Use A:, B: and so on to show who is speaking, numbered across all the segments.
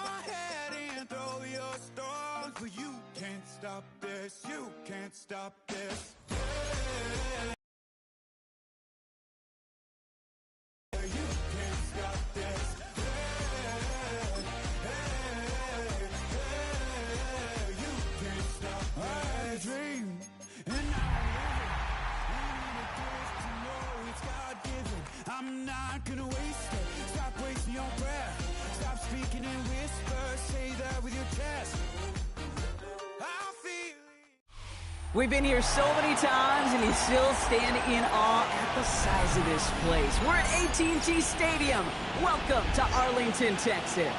A: ahead and throw your stones, but you can't stop this, you can't stop this. I'm not gonna waste it. Stop wasting your breath. Stop speaking in whispers. Say that with your chest. I feel it.
B: We've been here so many times, and you still stand in awe at the size of this place. We're at AT&T Stadium. Welcome to Arlington, Texas.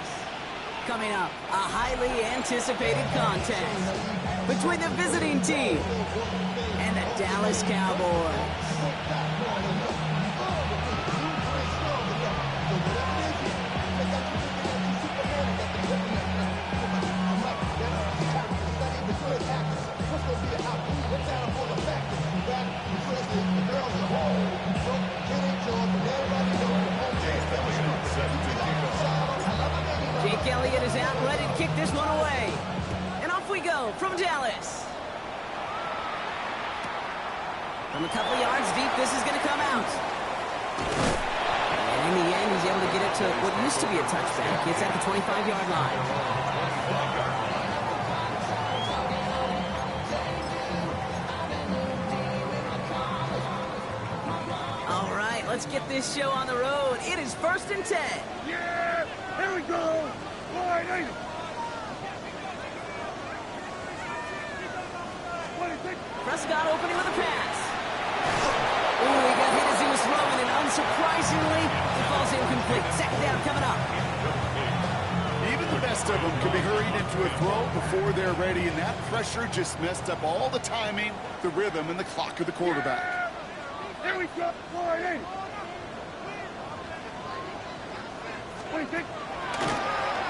B: Coming up, a highly anticipated contest between the visiting team and the Dallas Cowboys. Jake Elliott is out, ready to kick this one away. And off we go from Dallas. From a couple yards deep, this is going to come out. And in the end, he's able to get it to what used to be a touchback. It's at the 25-yard line. All right, let's get this show on the road. It is 1st and 10.
C: Yeah! Here we go! Wide eight!
B: Prescott opening with a pass. Ooh, he got hit as he was throwing, and unsurprisingly, it falls incomplete. Second down coming up.
D: Even the best of them can be hurried into a throw before they're ready, and that pressure just messed up all the timing, the rhythm, and the clock of the quarterback.
C: Here we go! Wide eight!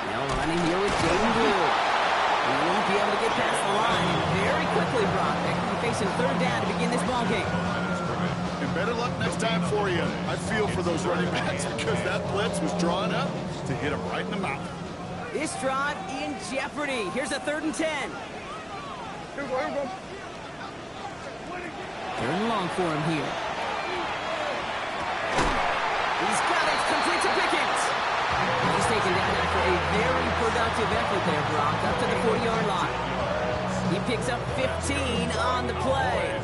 B: Now running here with Jaden Blue. He won't be able to get past the line. Very quickly, Brock. They're going to be facing 3rd down to begin this ball game.
D: And better luck next time for you. I feel for those running backs because that blitz was drawn up to hit him right in the mouth.
B: This drive in jeopardy. Here's a 3rd and 10.
C: Here we go.
B: 3rd and long for him here. He's got it. Complete to Pickens. He's taken down after a very productive effort there, Brock, up to the 40-yard line. He picks up 15 on the play.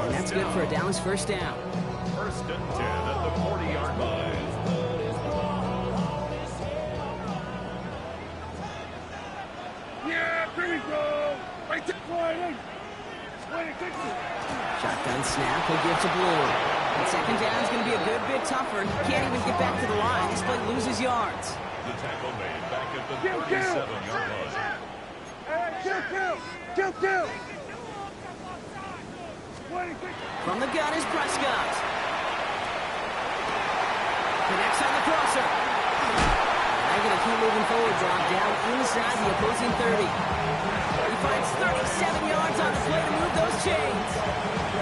B: And that's good for a Dallas 1st down.
E: 1st and 10 at the 40-yard line.
C: Yeah, here we go! Right to wide eight!
B: Shotgun snap, he'll give to Blue. And 2nd down is going to be a good bit tougher. He can't even get back to the line. This play loses yards.
E: The tackle made back at the 37-yard line.
C: Kill!
B: From the gun is Prescott. Connects on the crosser. They're going to keep moving forward, Brock, down inside the opposing 30. He finds 37 yards on the play to move those chains.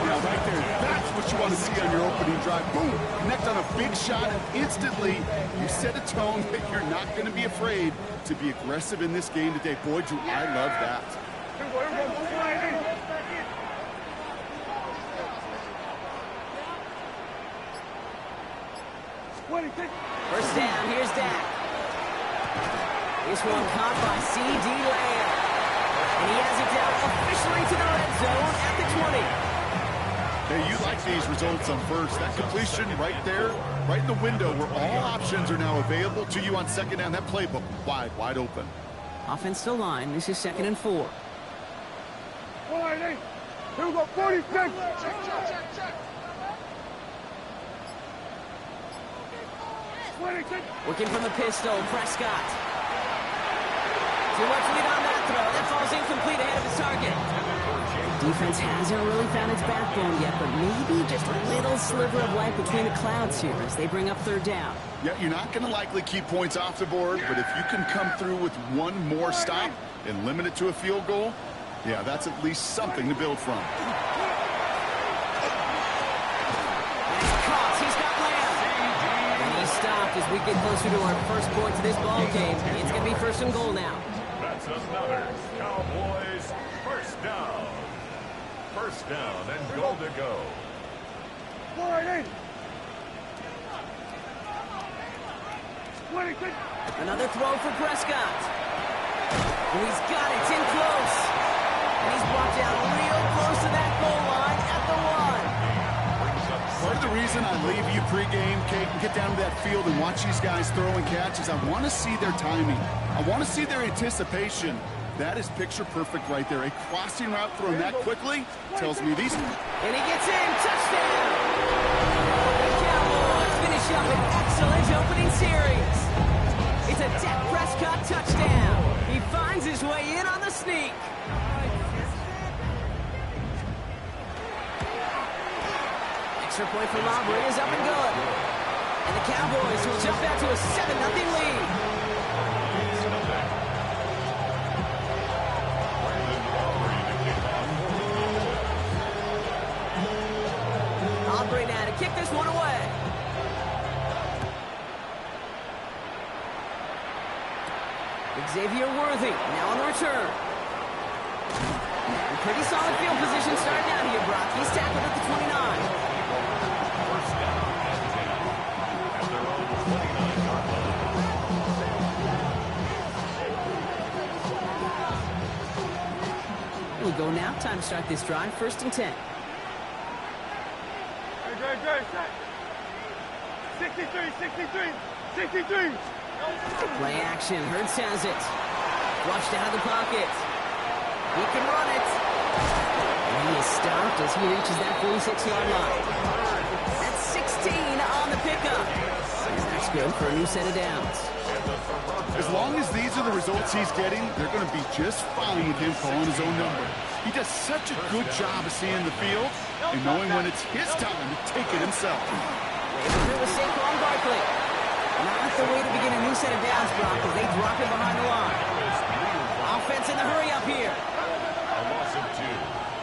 D: Yeah, right there. That's what you want to see on your opening drive. Boom! Connect on a big shot, and instantly you set a tone that you're not going to be afraid to be aggressive in this game today. Boy, do I love that.
B: First down, here's Dak. This one caught by C.D. Lamb. And he has it down officially to the red zone at the 20.
D: Hey, you like these results on first. That completion right there, right in the window where all options are now available to you on 2nd down. That playbook wide open.
B: Offense still line. This is 2nd and 4.
C: Wide eight! Here we go, 46! Check.
B: Working from the pistol, Prescott. Too much lead on that throw. That falls incomplete ahead of his target. Defense hasn't really found its backbone yet, but maybe just a little sliver of light between the clouds here as they bring up 3rd down.
D: Yeah, you're not going to likely keep points off the board, but if you can come through with one more stop and limit it to a field goal, yeah, that's at least something to build from.
B: Stopped as we get closer to our first point to this ball game. It's going to be first and goal now.
E: That's another Cowboys first down. First down and goal to go.
C: 180.
B: Another throw for Prescott. And he's got it. It's in close. And he's brought down real close to that goal line at the 1.
D: Part of the reason I leave you pregame, Kate, and get down to that field and watch these guys throw and catch is I want to see their timing. I want to see their anticipation. That is picture perfect right there. A crossing route thrown that quickly tells me these...
B: And he gets in. Touchdown. The Cowboys finish up an excellent opening series. It's a Dak Prescott touchdown. He finds his way in on the sneak. Extra point for Aubrey is up and good. And the Cowboys will jump out to a 7-0 lead. Aubrey now to kick this one away. Xavier Worthy now on the return. A pretty solid field position starting out here, Brock. He's tackled at the 29.
E: First down and 10 at their own 29-yard line.
B: We go now. Time to start this drive. First and 10.
C: Good. 63.
B: Play action. Hurts has it. Flushed out of the pocket. He can run it. And he is stopped as he reaches that 46-yard line. That's 16 on the pickup. And that's good for a new set of downs.
D: As long as these are the results he's getting, they're going to be just fine with him calling his own number. He does such a good job of seeing the field and knowing when it's his time to take it himself.
B: It was Saquon Barkley. Not the way to begin a new set of downs, Brock, as they drop it behind the line. Offense in the hurry up here.
E: A loss of 2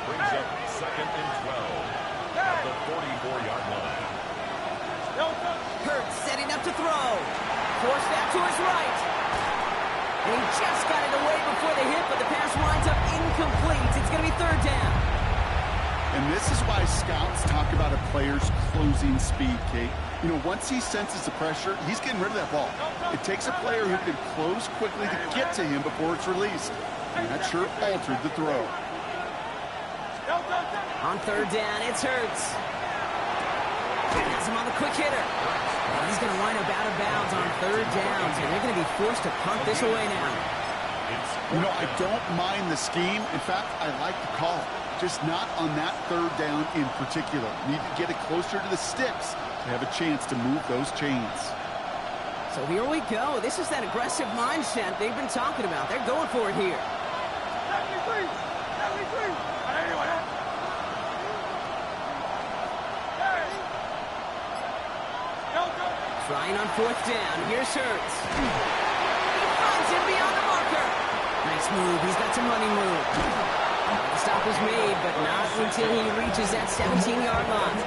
E: brings up second and 12 at the 44-yard line.
B: Hurts setting up to throw. Forced that to his right. And he just got it away before the hit, but the pass winds up incomplete. It's going to be third down.
D: And this is why scouts talk about a player's closing speed, Kate. You know, once he senses the pressure, he's getting rid of that ball. It takes a player who can close quickly to get to him before it's released. And that sure altered the throw.
B: On third down, it's Hurts. Has him on the quick hitter. And he's going to wind up out of bounds on third downs, and they're going to be forced to punt this away now.
D: You know, I don't mind the scheme. In fact, I like the call. Just not on that third down in particular. Need to get it closer to the sticks to have a chance to move those chains.
B: So here we go. This is that aggressive mindset they've been talking about. They're going for it here.
C: 73.
B: Trying on fourth down. Here's Hurts. He finds him beyond the marker. Nice move. He's got some running room. The stop was made, but not until he reaches that 17-yard line.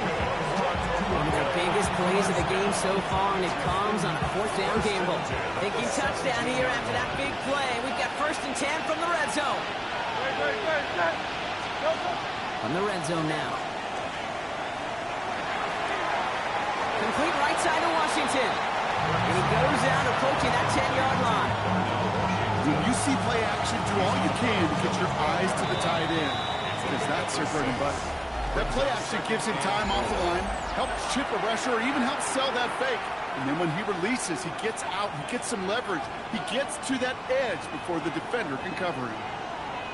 B: One of their biggest plays of the game so far, and it comes on a fourth down gamble. Thinking touchdown here after that big play. We've got first and 10 from the red zone. From the red zone now. Complete right side of Washington. And he goes down approaching that 10-yard line.
D: When you see play action, do all you can to get your eyes to the tight end, because that's their bread and butter. That play action gives him time off the line, helps chip a rusher, or even helps sell that fake. And then when he releases, he gets out, he gets some leverage. He gets to that edge before the defender can cover him.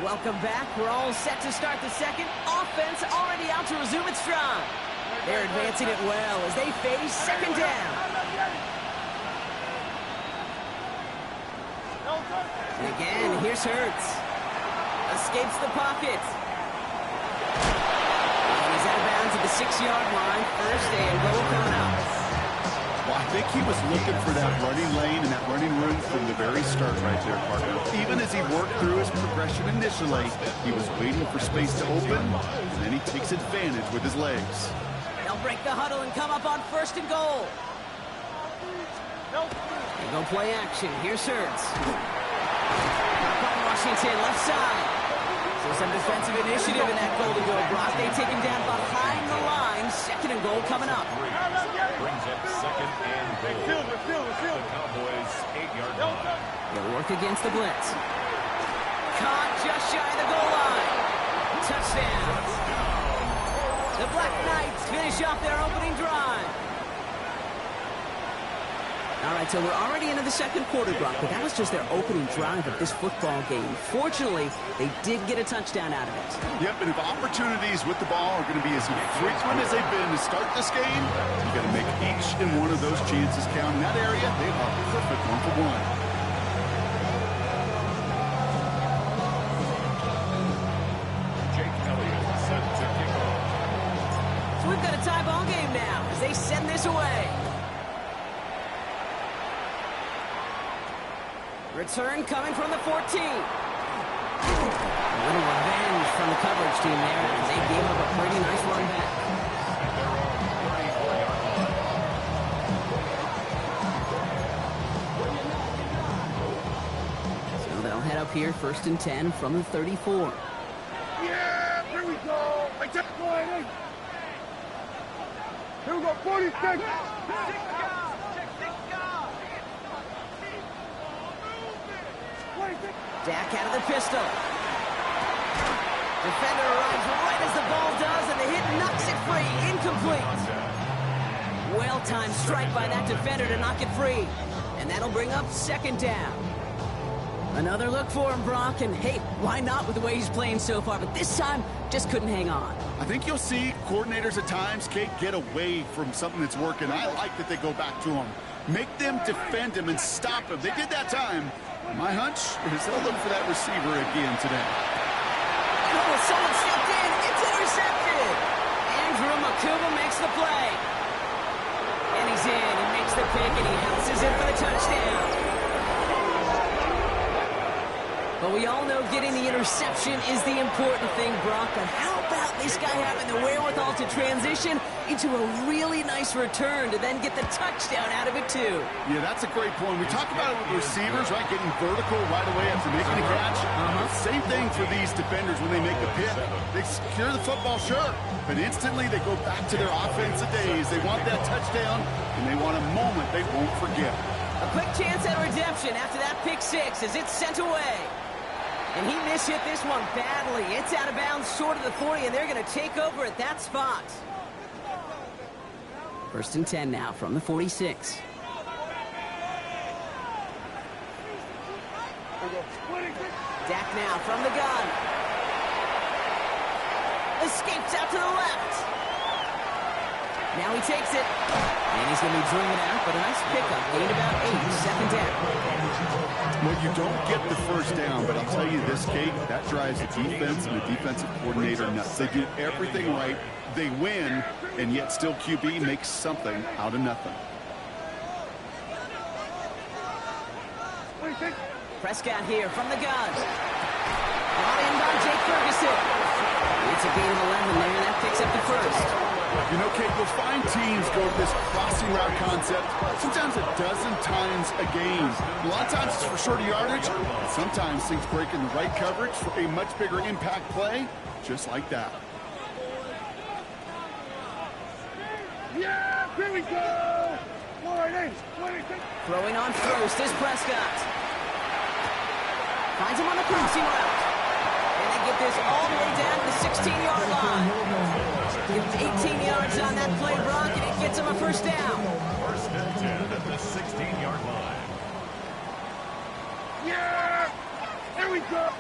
B: Welcome back. We're all set to start the second. Offense already out to resume its stride. They're advancing it well as they face second down. And again, here's Hurts. Escapes the pocket. And he's out of bounds at the 6-yard line. First and goal coming up.
D: Well, I think he was looking for that running lane and that running room from the very start right there, partner. Even as he worked through his progression initially, he was waiting for space to open, and then he takes advantage with his legs.
B: They'll break the huddle and come up on first and goal. They go play action. Here's Hurts. Washington, left side. So some defensive initiative in that goal to go. Brock, they take him down behind the line. Second and goal coming up.
E: Brings up second and goal. The Cowboys' 8-yard line.
B: They'll work against the blitz. Caught just shy of the goal line. Touchdown. The Black Knights finish off their opening drive. All right, so we're already into the second quarter, Brock, but that was just their opening drive of this football game. Fortunately, they did get a touchdown out of it.
D: Yep, and if opportunities with the ball are going to be as frequent as they've been to start this game, you got to make each and one of those chances count. In that area, they are perfect 1-for-1.
B: So we've got a tie ball game now as they send this away. Return coming from the 14. A little revenge from the coverage team there as they gave up a pretty nice run back. So they'll head up here, 1st and 10 from the 34.
C: Yeah, here we go. I just go ahead. Here we go, 46.
B: Dak out of the pistol. Defender arrives right as the ball does, and the hit knocks it free. Incomplete. Well-timed strike by that defender to knock it free. And that'll bring up 2nd down. Another look for him, Brock, and hey, why not with the way he's playing so far? But this time, just couldn't hang on.
D: I think you'll see coordinators at times, Kate, get away from something that's working. I like that they go back to him. Make them defend him and stop him. They did that time. My hunch is they'll look for that receiver again today.
B: Oh, someone stepped in. It's intercepted. Andrew Makuba makes the play. And he's in. He makes the pick, and he bounces in for the touchdown. But we all know getting the interception is the important thing, Brock. But how about this guy having the wherewithal to transition into a really nice return to then get the touchdown out of it, too?
D: Yeah, that's a great point. We talk about it with receivers, right, getting vertical right away after making a catch. Same thing for these defenders when they make the pick. They secure the football, sure, but instantly they go back to their offensive days. They want that touchdown, and they want a moment they won't forget.
B: A quick chance at redemption after that pick six as it's sent away. And he mishit this one badly. It's out of bounds short of the 40, and they're going to take over at that spot. 1st and 10 now from the 46. Dak now from the gun. Escapes out to the left. Now he takes it. And he's going to be dreaming out, but a nice pickup. Gained about 8, 2nd down.
D: Well, you don't get the 1st down, but I'll tell you this, Kate, that drives the defense and the defensive coordinator nuts. They do everything right. They win, and yet still QB makes something out of nothing.
B: Prescott here from the gun. Brought in by Jake Ferguson. It's a gain of 11 there, and that picks up the 1st.
D: You know, Kate, you'll find teams go to this crossing route concept sometimes a dozen times a game. A lot of times it's for shorter yardage, but sometimes things break in the right coverage for a much bigger impact play, just like that.
C: Yeah, here we go. 26.
B: Throwing on first is Prescott. Finds him on the crossing route. And they get this all the way down to the 16-yard line. Gives 18 yards on that play, Brock, and it gets him a 1st down.
E: 1st and 10 at the 16-yard line.
C: Yeah, here we go.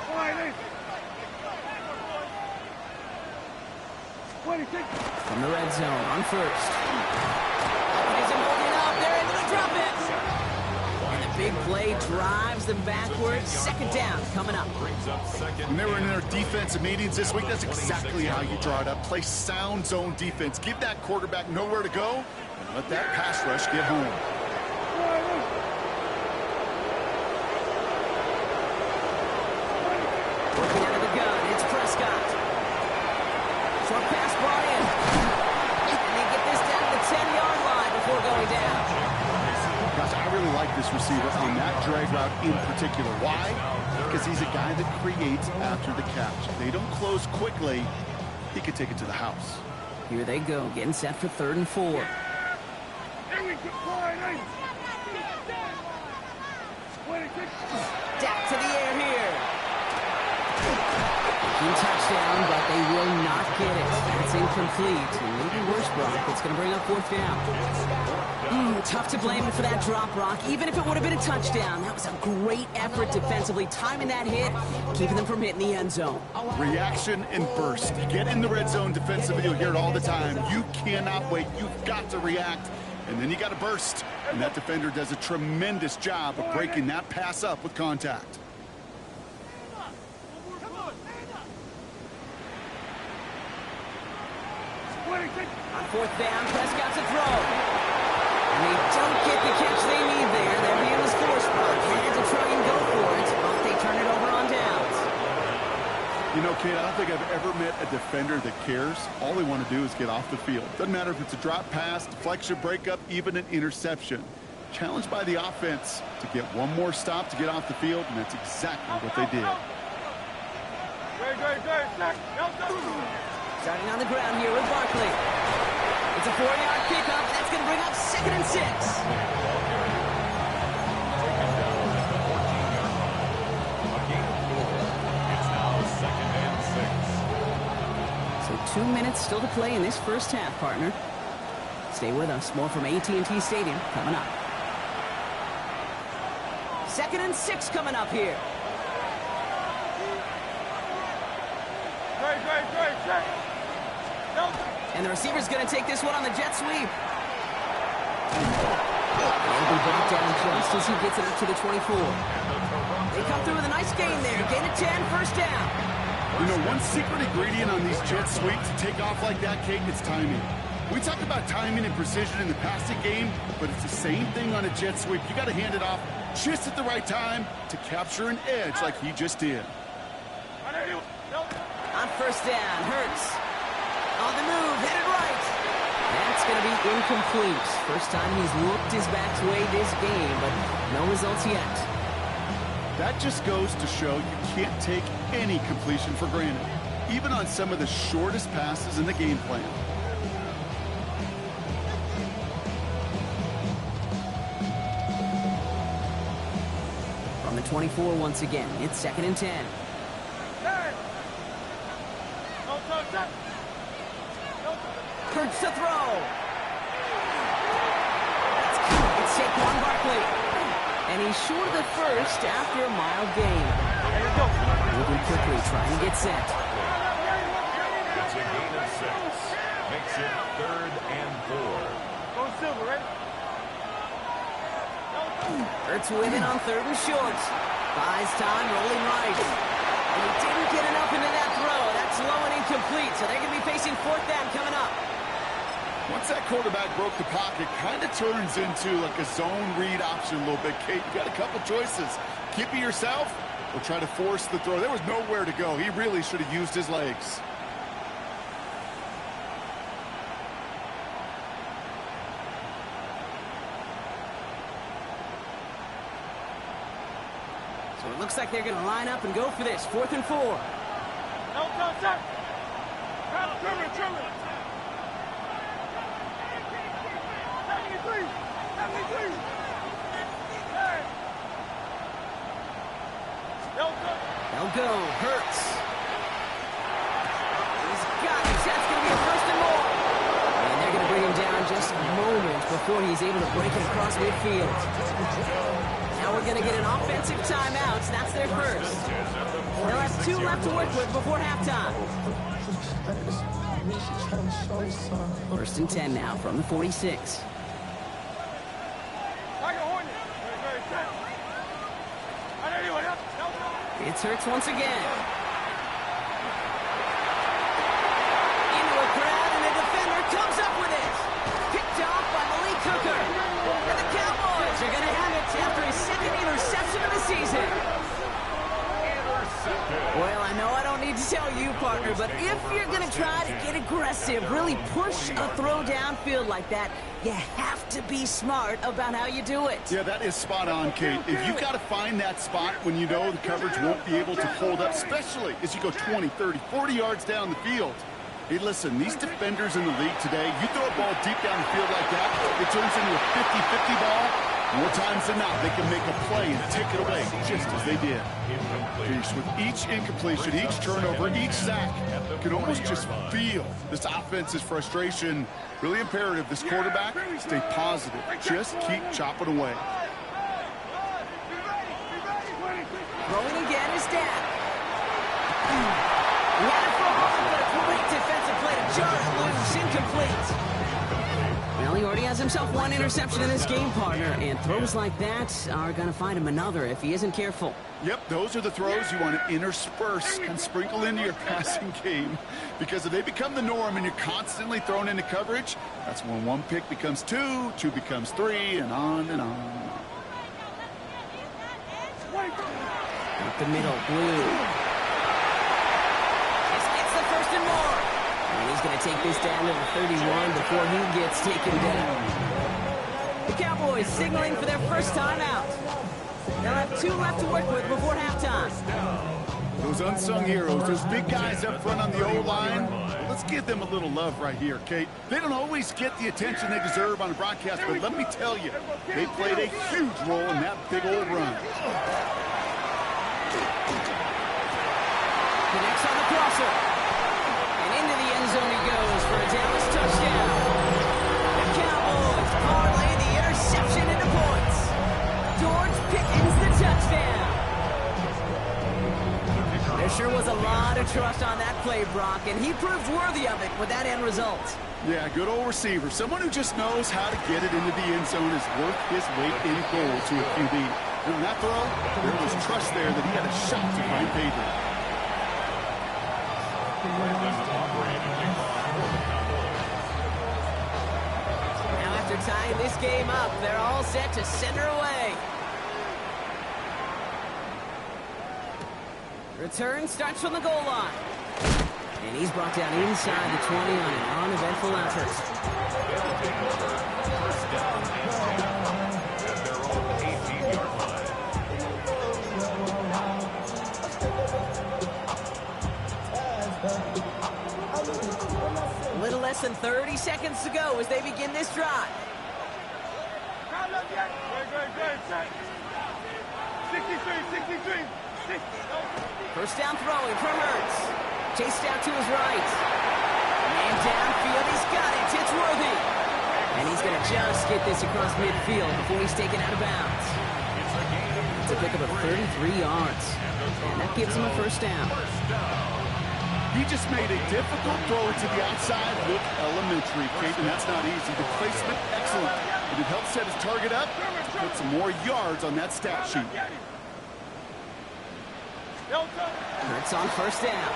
C: 26.
B: From the red zone on 1st. He's holding up. They're into the drop it. And the big play drives them backwards. 2nd down coming up.
E: Brings up 2nd.
D: When they were in their defensive meetings this week, that's exactly how you draw it up. Play sound zone defense. Give that quarterback nowhere to go, and let that pass rush get home.
B: Working out of the gun, it's Prescott. Short pass brought in. And they get this down to the 10-yard line before going down.
D: Gosh, I really like this receiver on that drag route in particular. Why? Because he's a guy that creates after the catch. If they don't close quickly, he could take it to the house.
B: Here they go, getting set for 3rd and 4.
C: Here we go.
B: Dak to the air here. Touchdown, but they will not get it. That's incomplete. And maybe worse, Brock. It's going to bring up 4th down. Tough to blame him for that drop, Brock. Even if it would have been a touchdown, that was a great effort defensively, timing that hit, keeping them from hitting the end zone.
D: Reaction and burst. You get in the red zone defensively, you'll hear it all the time. You cannot wait. You've got to react. And then you got to burst. And that defender does a tremendous job of breaking that pass up with contact.
B: On 4th down, Prescott to throw. And they don't get the catch they need there. Their view is forced, Brock. They had to try and go for it, but they turn it over on downs.
D: You know, Kate, I don't think I've ever met a defender that cares. All they want to do is get off the field. Doesn't matter if it's a drop pass, deflection, breakup, even an interception. Challenged by the offense to get one more stop to get off the field, and that's exactly what they did.
B: Starting on the ground here with Barkley. It's a 4-yard pickup. That's going to bring up 2nd and 6. So 2 minutes still to play in this first half, partner. Stay with us. More from AT&T Stadium coming up. 2nd and 6 coming up here. And the receiver's going to take this one on the jet sweep. He'll be brought down just as he gets it up to the 24. They come through with a nice gain there. Gain of 10, 1st down.
D: You know, one secret ingredient on these jet sweeps to take off like that, Kate, it's timing. We talk about timing and precision in the passing game, but it's the same thing on a jet sweep. You got to hand it off just at the right time to capture an edge like he just did.
B: On 1st down, Hurts. On the move, headed right. That's going to be incomplete. First time he's looked his back way this game, but no results yet.
D: That just goes to show you can't take any completion for granted, even on some of the shortest passes in the game plan.
B: From the 24 once again, it's 2nd and 10. Hurts to throw. It's Saquon Barkley. And he's short of the first after a mile gain. Moving quickly, trying to get set.
E: It's a gain of 6. Makes it 3rd and 4.
C: Go Silver, right?
B: Hurts with it on 3rd and short. Buys time, rolling right. And he didn't get enough into that throw. That's low and incomplete, so they're going to be facing 4th down coming up.
D: Once that quarterback broke the pocket, kind of turns into like a zone read option a little bit. Kate, you got a couple choices. Keep it yourself or try to force the throw. There was nowhere to go. He really should have used his legs.
B: So it looks like they're going to line up and go for this. 4th and 4. They'll go. Hurts. He's got it. That's going to be a 1st and more. And they're going to bring him down just moments before he's able to break it across midfield. Now we're going to get an offensive timeout. That's their first. They'll have 2 left to work with before halftime. 1st and 10 now from the 46. It's Hurts once again. Into a crowd, and the defender comes up with it. Picked off by Malik Hooker. And the Cowboys are going to have it after his 2nd interception of the season.
E: Intercepted.
B: Well, I know I don't need to tell you, partner, but if you're going to try to get aggressive, really push a throw downfield like that, you have to be smart about how you do it.
D: Yeah, that is spot on, Kate. If you've got to find that spot when you know the coverage won't be able to hold up, especially as you go 20, 30, 40 yards down the field. Hey, listen, these defenders in the league today, you throw a ball deep down the field like that, it turns into a 50-50 ball. More times than not, they can make a play and take it away, just as they did. Finished with each incompletion, each turnover, each sack. You can almost just feel this offense's frustration. Really imperative, this quarterback, stay positive. Just keep chopping away.
B: Throwing again is Dan. He had it for home, but a great defensive play to jar it loose, incomplete. Well, he already has himself one interception in this game, partner, and throws like that are going to find him another if he isn't careful.
D: Yep, those are the throws you want to intersperse and sprinkle into your passing game, because if they become the norm and you're constantly thrown into coverage, that's when one pick becomes two, two becomes three, and on and on and on.
B: Up the middle, Blue. This gets the first and more. And he's going to take this down to the 31 before he gets taken down. The Cowboys signaling for their first time out. They'll have 2 left to work with before halftime.
D: Those unsung heroes, those big guys up front on the O-line, let's give them a little love right here, Kate. They don't always get the attention they deserve on the broadcast, but let me tell you, they played a huge role in that big old run.
B: Connects on the crosser. And into the end zone he goes for a Dallas touchdown. The Cowboys parlay the interception into points. George Pickens the touchdown. There sure was a lot of trust on that play, Brock, and he proved worthy of it with that end result.
D: Yeah, good old receiver. Someone who just knows how to get it into the end zone is worth his weight in gold to a QB. And on that throw, there was trust there that he had a shot to find pay dirt.
B: Now after tying this game up, they're all set to send her away. Return starts from the goal line. And he's brought down inside the 20 on an uneventful effort. A little less than 30 seconds to go as they begin this drive.
C: 63.
B: First down throwing from Hurts. Chased out to his right. Man downfield, he's got it. It's Worthy. And he's going to just get this across midfield before he's taken out of bounds. It's a pickup of 33 yards. And that gives him a first down.
D: He just made a difficult throw to the outside look elementary, Kate, and that's not easy. The placement, excellent. And it helped set his target up to put some more yards on that stat sheet.
B: Hurts on first down.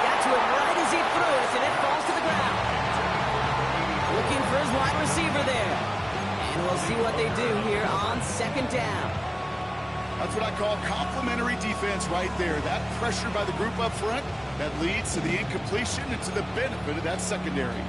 B: Got to it right as he threw it, and it falls to the ground. Looking for his wide receiver there. And we'll see what they do here on second down.
D: That's what I call complimentary defense right there. That pressure by the group up front, that leads to the incompletion and to the benefit of that secondary.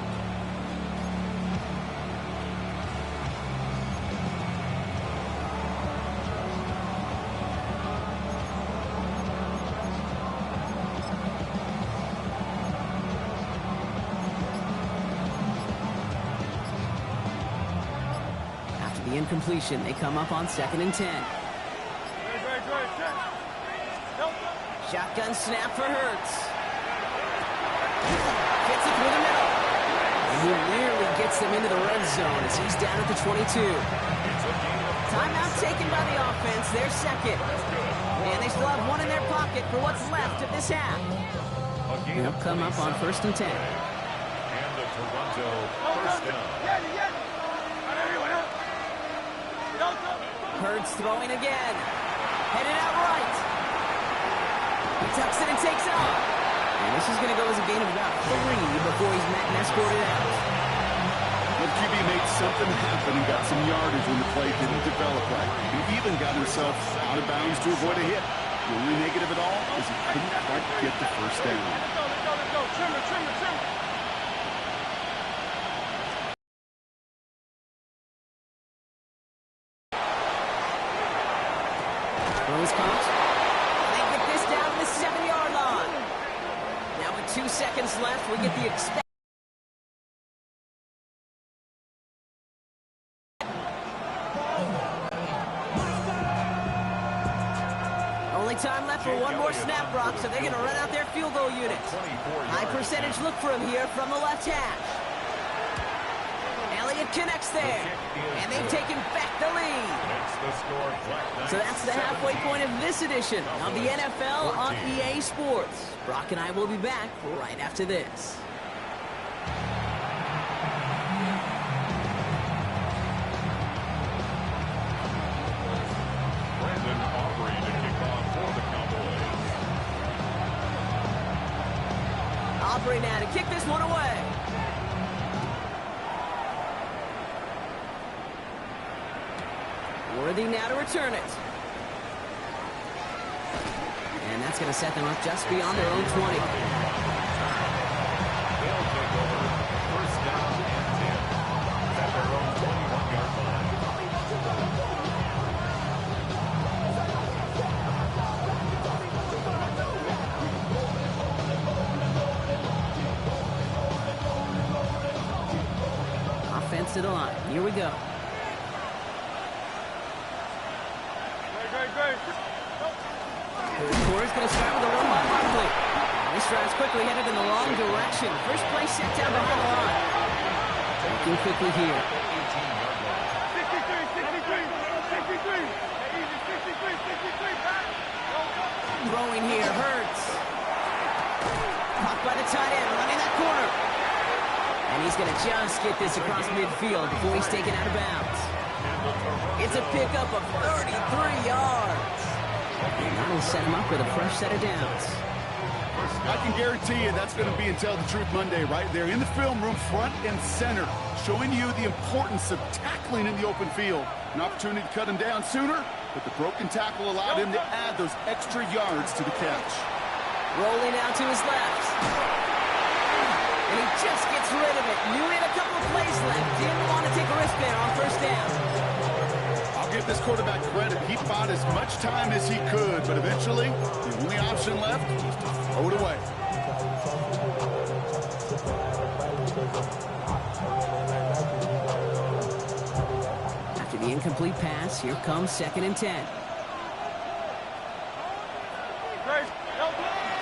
B: After the incompletion, they come up on 2nd and 10. Shotgun snap for Hurts. Gets it through the middle. And he nearly gets them into the red zone as he's down at the 22. Timeout taken by the offense, their second. And they still have one in their pocket for what's left of this half. They'll come up on 1st and 10.
E: And the Toronto first down.
B: Hurts throwing again. Headed out right. He tucks it and takes it on. And this is going to go as a gain of about 3 before he's met and escorted out.
D: The QB made something happen and got some yardage when the play didn't develop right. He even got himself out of bounds to avoid a hit. The only negative at all is he couldn't quite get the first down.
C: Let's go. Trimmer.
B: Throws caught. They get this down to the 7-yard line. Now with 2 seconds left, we get the expected. Only time left for one more snap, Brock, so they're going to run out their field goal unit. High percentage look for him here from the left hash. Elliott connects there, and they've taken back the lead. So that's the halfway point of this edition of the NFL on EA Sports. Brock and I will be back right after this.
E: Brandon Aubrey to kick off for the Cowboys.
B: Aubrey now to kick this one away. Worthy now to return it. And that's going to set them up just beyond their own 20.
E: They'll take over first down and 10 at their own 21-yard line.
B: Offense to the line. Here we go. Corey's going to start with a run by Barkley. This drive's quickly headed in the wrong direction. First play set down behind the line. Looking quickly here.
C: 63.
B: Throwing here, Hurts. Caught by the tight end, running that corner. And he's going to just get this across midfield before he's taken out of bounds. It's a pickup of 33 yards. And that'll set him up with a fresh set of downs.
D: I can guarantee you that's going to be in Tell the Truth Monday right there in the film room, front and center, showing you the importance of tackling in the open field. An opportunity to cut him down sooner, but the broken tackle allowed him to add those extra yards to the catch.
B: Rolling out to his left. And he just gets rid of it. Knew he had a couple of plays left. Didn't want to take a risk there on first down.
D: I'll give this quarterback credit. He bought as much time as he could, but eventually, the only option left was to throw it away.
B: After the incomplete pass, here comes 2nd and 10.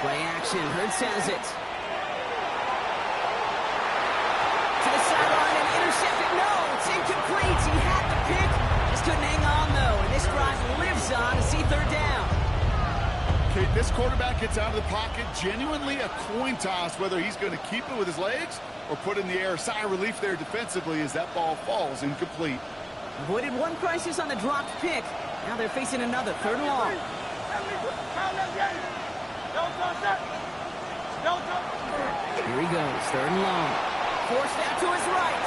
B: Play action. Hurts has it. To the sideline and intercepted. No, it's incomplete. He had the pick. Just couldn't hang on, though. And this drive lives on to see 3rd down.
D: Okay, this quarterback gets out of the pocket. Genuinely a coin toss whether he's going to keep it with his legs or put it in the air. Sigh of relief there defensively as that ball falls incomplete.
B: Avoided one crisis on the dropped pick. Now they're facing another 3rd and long. Here he goes, 3rd and long. Forced out to his right.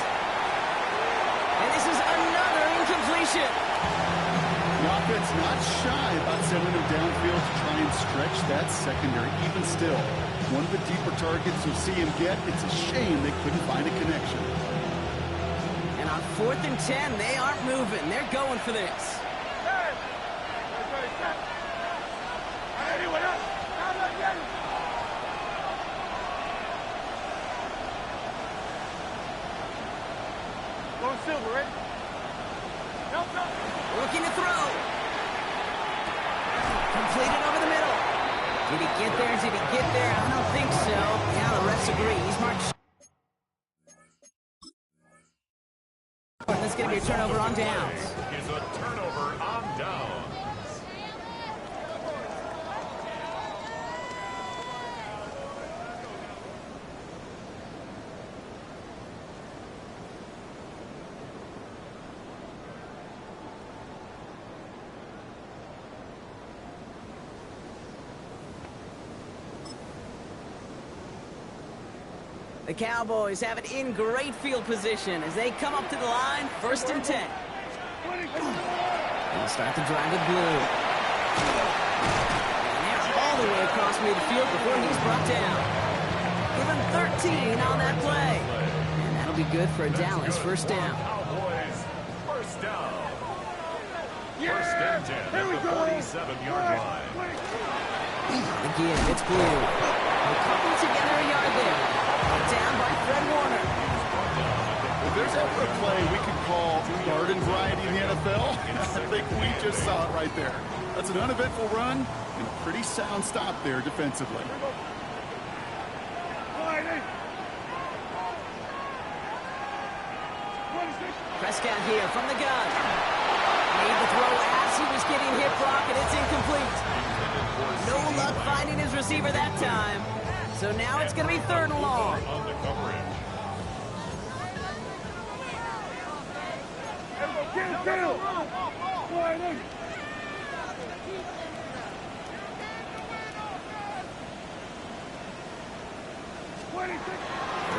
B: And this is another incompletion.
D: The offense not shy about sending him downfield to try and stretch that secondary. Even still, one of the deeper targets you'll see him get. It's a shame they couldn't find a connection.
B: And on 4th and 10, they aren't moving. They're going for this.
C: Silver, right?
B: Looking to throw. Completed over the middle. Did he get there? Did he get there? I don't think so. Yeah, the refs agree. He's marked. That's going to be a turnover on downs.
E: Is a turnover on downs.
B: The Cowboys have it in great field position as they come up to the line, 1st and 10. They'll start the drive with blue. midfield before he's brought down. Give him 13 on that play. And that'll be good for a Dallas first down.
E: Cowboys, first down. First and 10 at the 47-yard line.
B: Again, it's Blue. They're coming together a yard there. Down by Fred Warner.
D: If there's ever a play we could call garden variety in the NFL, I think we just saw it right there. That's an uneventful run and a pretty sound stop there defensively.
B: Prescott here from the gun. Made the throw as he was getting hit, Brock, and it's incomplete. No luck finding his receiver that time. So now it's going to be 3rd and long.
E: On the coverage.
B: Third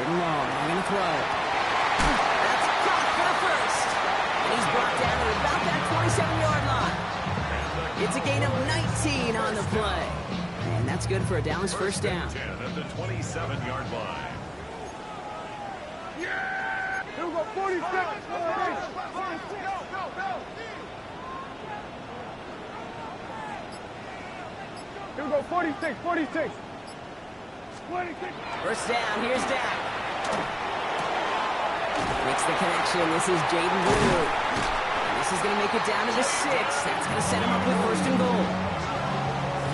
B: and long. I'm going to throw. That's caught for the first. And he's brought down at about that 27-yard line. It's a gain of 19 on the play. And that's good for a Dallas first down.
E: 10 at the 27-yard line.
C: Here we go, 46. Here we go, 46, 46. 26.
B: First down, here's Dak. Makes the connection. This is Jaden Blue. And this is going to make it down to the 6. That's going to set him up with 1st and goal.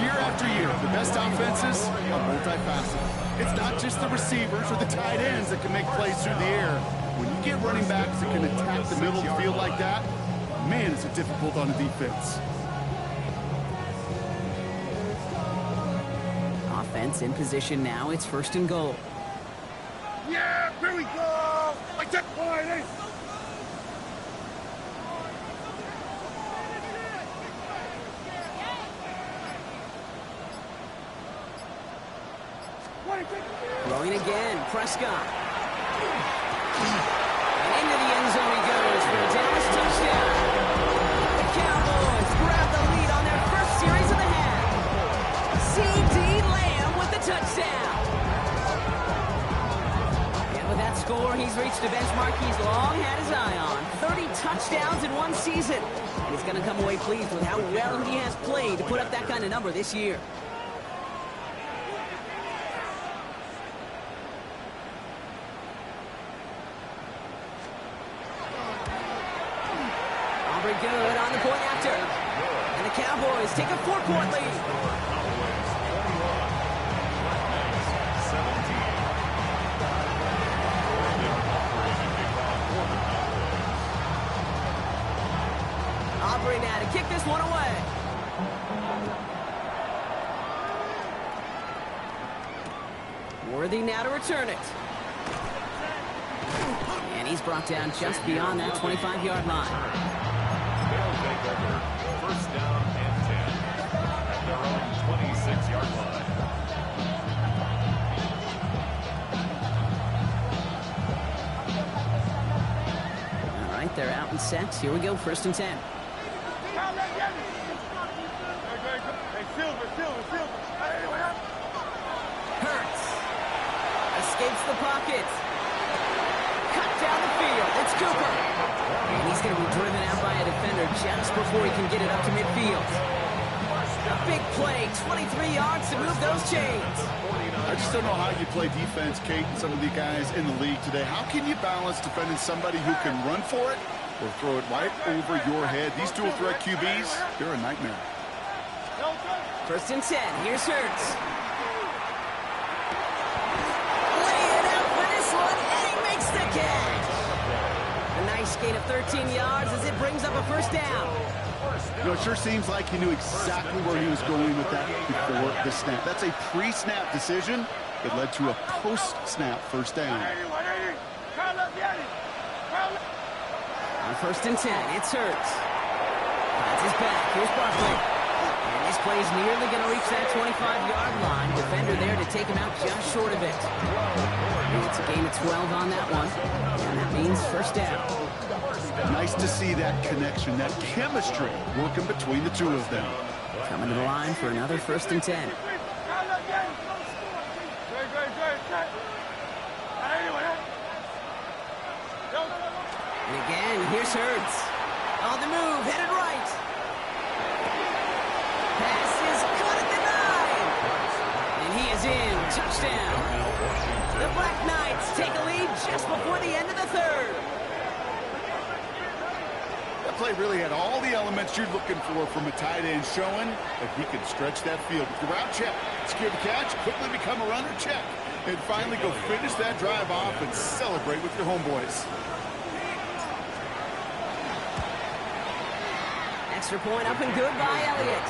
D: Year after year, the best offenses are multifaceted. It's not just the receivers or the tight ends that can make plays through the air. When you get running backs that can attack the middle of the field like that, man, is it difficult on the defense.
B: Offense in position now. It's 1st and goal.
C: Yeah, here we go. Like that. Boy,
B: Throwing again, Prescott. And into the end zone he goes for a Dallas touchdown. The Cowboys grab the lead on their first series of the half. C.D. Lamb with the touchdown. And with that score, he's reached a benchmark he's long had his eye on. 30 touchdowns in one season. And he's going to come away pleased with how well he has played to put up that kind of number this year. Good on the point after. And the Cowboys take a 4-point lead. Aubrey now to kick this one away. Worthy now to return it. And he's brought down just beyond that 25-yard line.
E: They'll take over 1st down and 10 at their own 26-yard line.
B: All right, they're out and set. Here we go, 1st and 10. Hurts. Escapes the pocket. Cut down the field. It's Cooper. And he's going to be driven out by a defender just before he can get it up to midfield. A big play, 23 yards to move those chains.
D: I just don't know how you play defense, Kate, and some of the guys in the league today. How can you balance defending somebody who can run for it or throw it right over your head? These dual threat QBs, they're a nightmare.
B: 1st and 10. Here's Hurts. Lay it out for this one, and he makes the catch. A nice gain of 13 yards as it brings up a 1st down.
D: You know, it sure seems like he knew exactly where he was going with that before the snap. That's a pre-snap decision that led to a post-snap 1st down.
B: On 1st and 10, it's Hurts. Finds his back. Here's Barkley. And this play is nearly going to reach that 25-yard line. Defender there to take him out just short of it. And it's a gain of 12 on that one. And that means 1st down.
D: Nice to see that connection, that chemistry working between the two of them.
B: Coming to the line for another 1st and 10. And again, here's Hurts. On the move, headed right. Pass is caught at the 9. And he is in. Touchdown. The Black Knights take a lead just before the end of the third.
D: That play really had all the elements you're looking for from a tight end, showing that he can stretch that field with the route check, secure the catch, quickly become a runner check, and finally go finish that drive off and celebrate with your homeboys.
B: Extra point up and good by Elliott.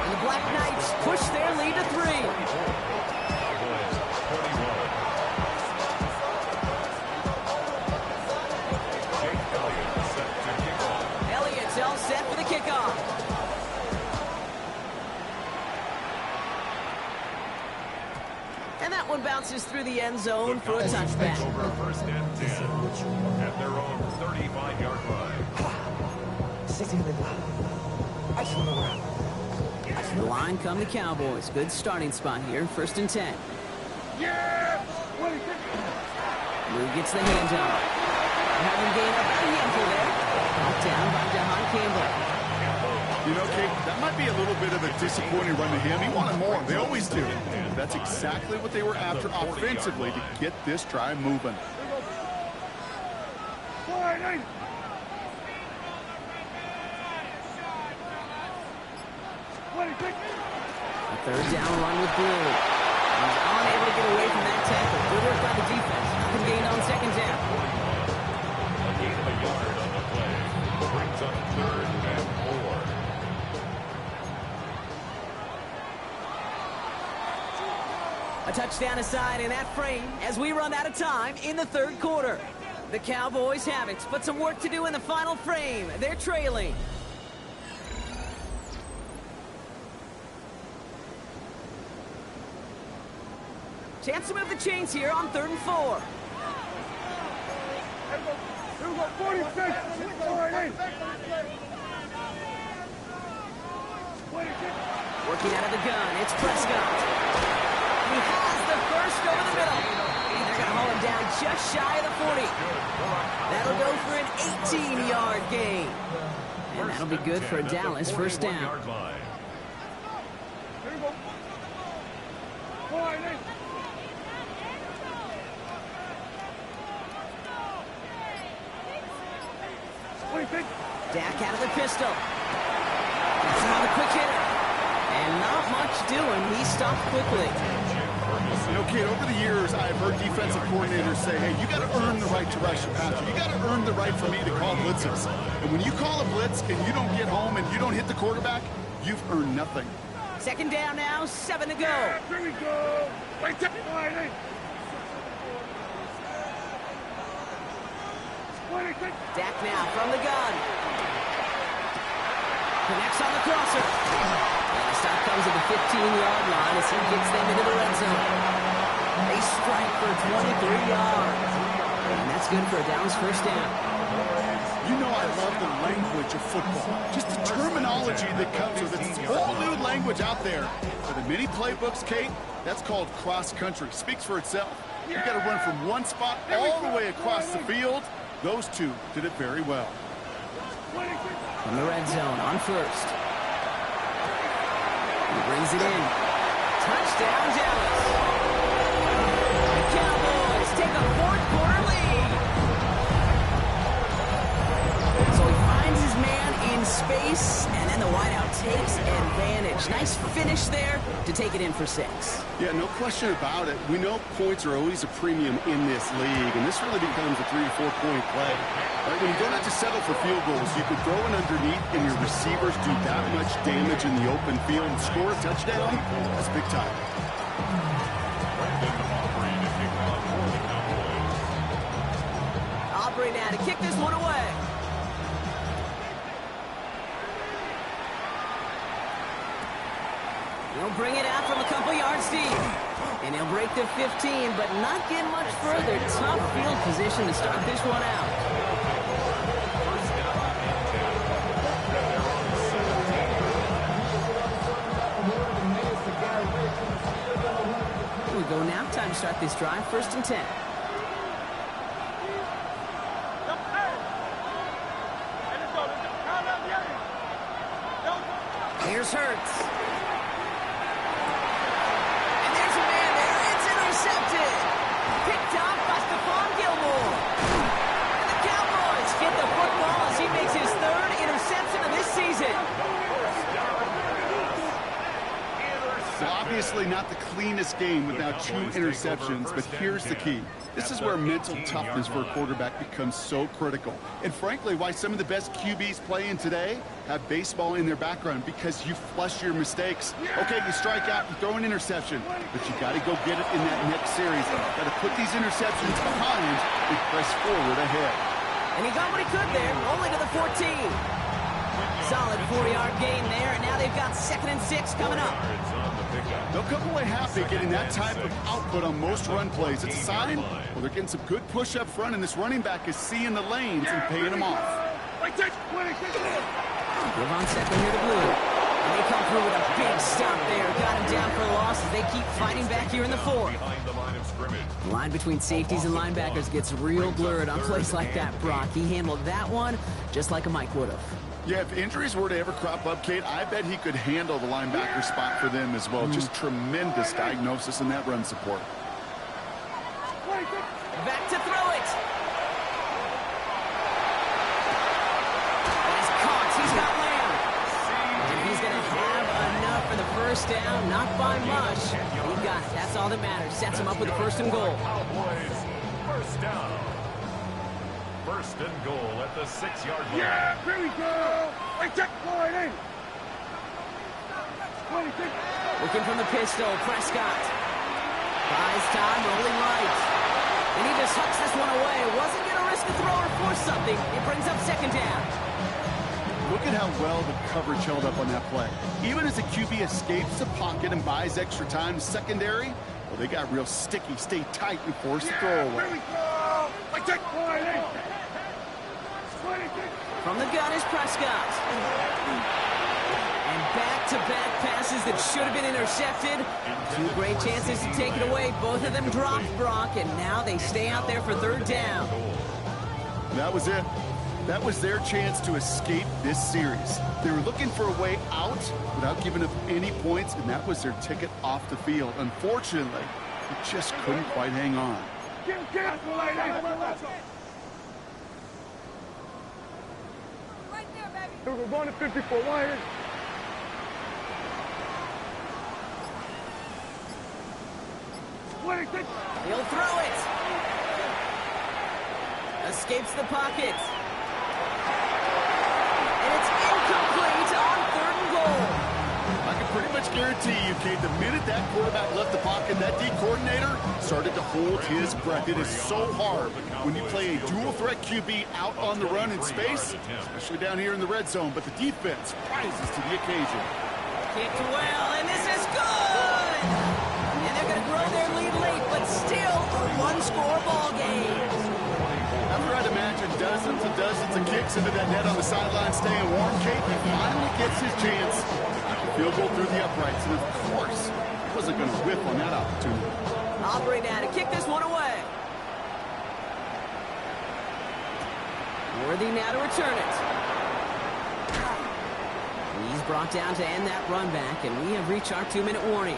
B: And the Black Knights push their lead to 3. Elliott's all set for the kickoff. And that one bounces through the end zone for a touchback.
E: Over first and 10 at their own 35-yard line.
B: The line come the Cowboys. Good starting spot here. First and 10. Lou gets the handoff. Having gained up a handful there. Knocked down by DeHaan Campbell.
D: You know, Kate, that might be a little bit of a disappointing run to him. He wanted more. They always do. That's exactly what they were after offensively to get this drive moving.
B: A third down run with Blue. He's unable to get away from that tackle. Good work by the defense. Nothing gained on second down.
E: A gain of a yard on the play. Brings up 3rd and 4.
B: A touchdown aside in that frame as we run out of time in the third quarter. The Cowboys have it, but some work to do in the final frame. They're trailing. Chance to move the chains here on 3rd and 4. Working out of the gun, it's Prescott. He has the first over the middle. They're going to haul him down just shy of the 40. That'll go for an 18-yard gain. And that'll be good for a Dallas first down. Dak out of the pistol. That's another quick hitter. And not much doing. He stopped quickly.
D: You know, kid, over the years, I've heard defensive coordinators say, hey, you got to earn the right to rush your passer. You got to earn the right for me to call blitzes. And when you call a blitz and you don't get home and you don't hit the quarterback, you've earned nothing.
B: Second down now, 7 to go.
C: Here we go.
B: Dak now from the gun. Connects on the crosser. And the stop comes at the 15-yard line as he gets them into the red zone. They strike for 23 yards. And that's good for a Dallas first down.
D: You know I love the language of football. Just the terminology that comes with it. It's a whole new language out there. For the many playbooks, Kate, that's called cross-country. Speaks for itself. You got to run from one spot all the way across the field. Those two did it very well.
B: From the red zone on first. He brings it in. Touchdown, Dallas. The Cowboys take a fourth-quarter lead. So he finds his man in space, and then the wideout takes advantage. Nice finish there to take it in for 6.
D: Yeah, no question about it. We know points are always a premium in this league, and this really becomes a 3- to 4-point play. Right? When you don't have to settle for field goals, you can throw it underneath, and your receivers do that much damage in the open field and score a touchdown. That's big time.
B: Aubrey now to kick this one away. He'll bring it out from a couple yards deep. And he'll break the 15, but not get much further. Tough field position to start this one out. time to start this drive. 1st and 10. Here's Hurts. And there's a man there. It's intercepted. Picked off by Stephon Gilmore. And the Cowboys get the football as he makes his 3rd interception of this season.
D: Obviously not the cleanest game with now 2 interceptions, but here's the key. This is where mental toughness for a quarterback becomes so critical. And frankly, why some of the best QBs playing today have baseball in their background, because you flush your mistakes. Okay, you strike out, you throw an interception, but you got to go get it in that next series. Got to put these interceptions behind and press forward ahead.
B: And he got what he could there, only to the 14. Solid 4-yard gain there, and now they've got 2nd and 6 coming up.
D: They'll come away happy getting that type of output on most run plays. It's a sign, well, they're getting some good push up front, and this running back is seeing the lanes and paying them off.
B: Move on 2nd here to Blue. And they come through with a big stop there. Got him down for a loss as they keep fighting back here in the 4th. The line between safeties and linebackers gets real blurred on plays like that, Brock. He handled that one just like a Mike would have.
D: Yeah, if injuries were to ever crop up, Kate, I bet he could handle the linebacker spot for them as well. Just tremendous diagnosis in that run support.
B: Back to throw it. He's caught. He's got Lamb. And he's going to have enough for the 1st down. Not by much. He got it. That's all that matters. Sets him up with a 1st and goal.
E: Cowboys, 1st down. 1st and goal at the 6-yard line.
C: Yeah, here we go. Right, check, line in.
B: Looking from the pistol, Prescott. Buys time, rolling right. And he just hucks this one away. Wasn't going to risk a throw or force something. It brings up 2nd down.
D: Look at how well the coverage held up on that play. Even as the QB escapes the pocket and buys extra time, secondary, well, they got real sticky, stay tight, and force the throw away.
C: Here we go. Right, check, line in.
B: From the gun is Prescott. And back-to-back passes that should have been intercepted. 2 great chances to take it away. Both of them dropped, Brock, and now they stay out there for 3rd down.
D: That was it. That was their chance to escape this series. They were looking for a way out without giving up any points, and that was their ticket off the field. Unfortunately, they just couldn't quite hang on.
C: Get We're going to 54 wires.
B: He'll throw it. Escapes the pocket. And it's incomplete on 3rd and goal.
D: I can pretty much guarantee you, Kate, the minute that quarterback left the pocket, that D coordinator started to hold his breath. It is so hard when you play a dual-threat QB out on the run in space, especially down here in the red zone, but the defense rises to the occasion.
B: Kicked well, and this is good! And they're going to grow their lead late, but still a 1-score ball game.
D: After I'd imagine dozens and dozens of kicks into that net on the sideline staying warm, Kate, he finally gets his chance. Field goal through the uprights, and of course, he wasn't going to whiff on that opportunity.
B: Aubrey now to kick this one away. Worthy now to return it. He's brought down to end that run back, and we have reached our 2-minute warning.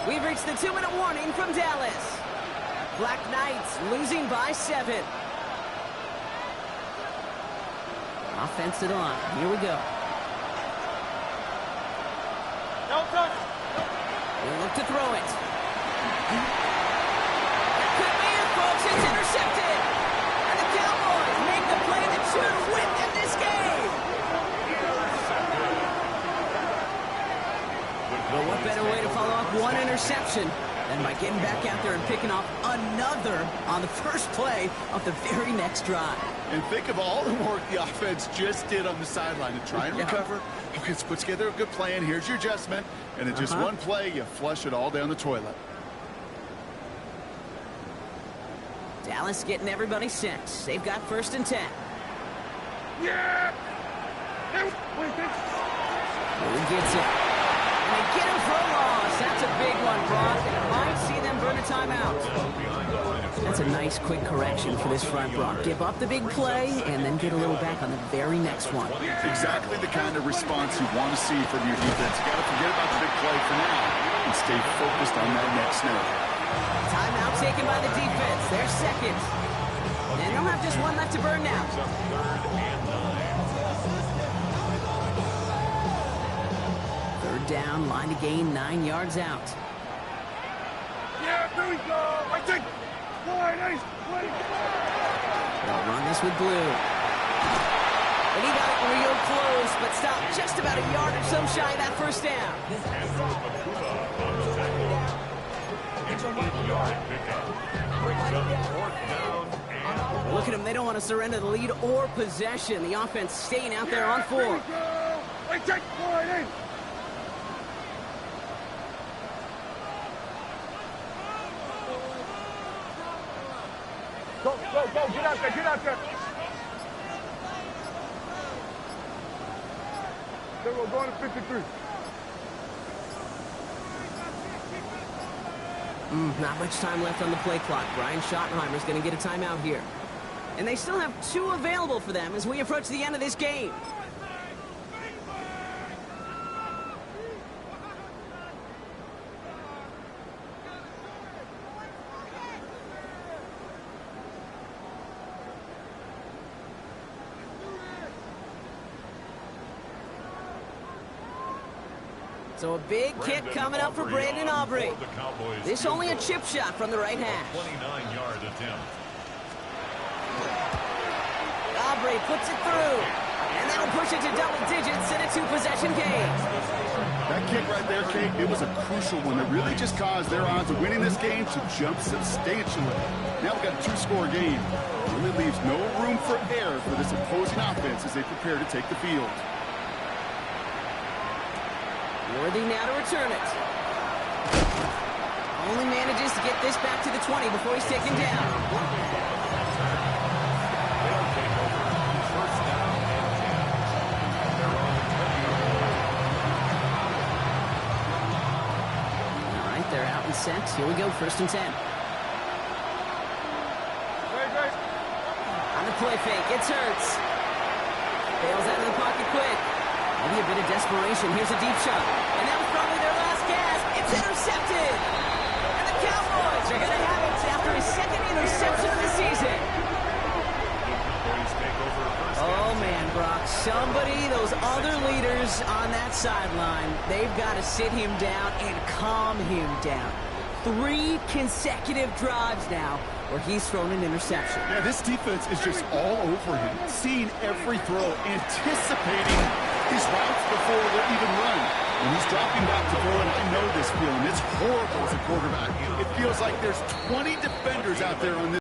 B: We've reached the 2-minute warning from Dallas. Black Knights losing by 7. Offense to the line. Here we go. He'll look to throw it. That could be it, folks. It's intercepted. And the Cowboys make the play that should win them this game. Well, what better way to follow up one interception than by getting back out there and picking off another on the first play of the very next drive.
D: And think of all the work the offense just did on the sideline to try and recover. Okay, let's put together a good plan. Here's your adjustment. And in just one play, you flush it all down the toilet.
B: Dallas getting everybody set. They've got 1st and 10.
C: Yeah!
B: Who gets it? And they get him for a loss. That's a big one, Brock. And it might see them burn a timeout. a nice quick correction for this front, Brock. Give up the big play and then get a little back on the very next one.
D: Exactly the kind of response you want to see from your defense. You got to forget about the big play for now and stay focused on that next snap.
B: Timeout taken by the defense. They're second. And they'll have just one left to burn now. Third down, line to gain 9 yards out.
C: Yeah, there we go. I think.
B: They'll run this with Blue. And he got it real close, but stopped just about a yard or so shy of that first down. Look at them. They don't want to surrender the lead or possession. The offense staying out there on 4.
C: I take 4 Go, go, go, get out there, get out there. There we go, going to 53.
B: Not much time left on the play clock. Brian Schottenheimer's going to get a timeout here. And they still have 2 available for them as we approach the end of this game. So a big kick coming up for Brandon Aubrey. This only a chip shot from the right hash.
E: 29-yard attempt.
B: Aubrey puts it through. And that'll push it to double digits in a 2-possession game.
D: That kick right there, Kate, it was a crucial one that really just caused their odds of winning this game to jump substantially. Now we've got a 2-score game. It really leaves no room for error for this opposing offense as they prepare to take the field.
B: Worthy now to return it. Only manages to get this back to the 20 before he's taken down. All right, they're out and set. Here we go, 1st and 10. On the play fake, it's Hurts. Bails out of the pocket quick. Maybe a bit of desperation. Here's a deep shot. And that was probably their last gasp. It's intercepted. And the Cowboys are going to have it after his 2nd interception of the season. Oh, man, Brock. Somebody, those other leaders on that sideline, they've got to sit him down and calm him down. 3 consecutive drives now where he's thrown an interception.
D: Yeah, this defense is just all over him, seeing every throw, anticipating his routes before they're even run. When he's dropping back to throw, and I know this feeling, it's horrible as a quarterback. It feels like there's 20 defenders out there on this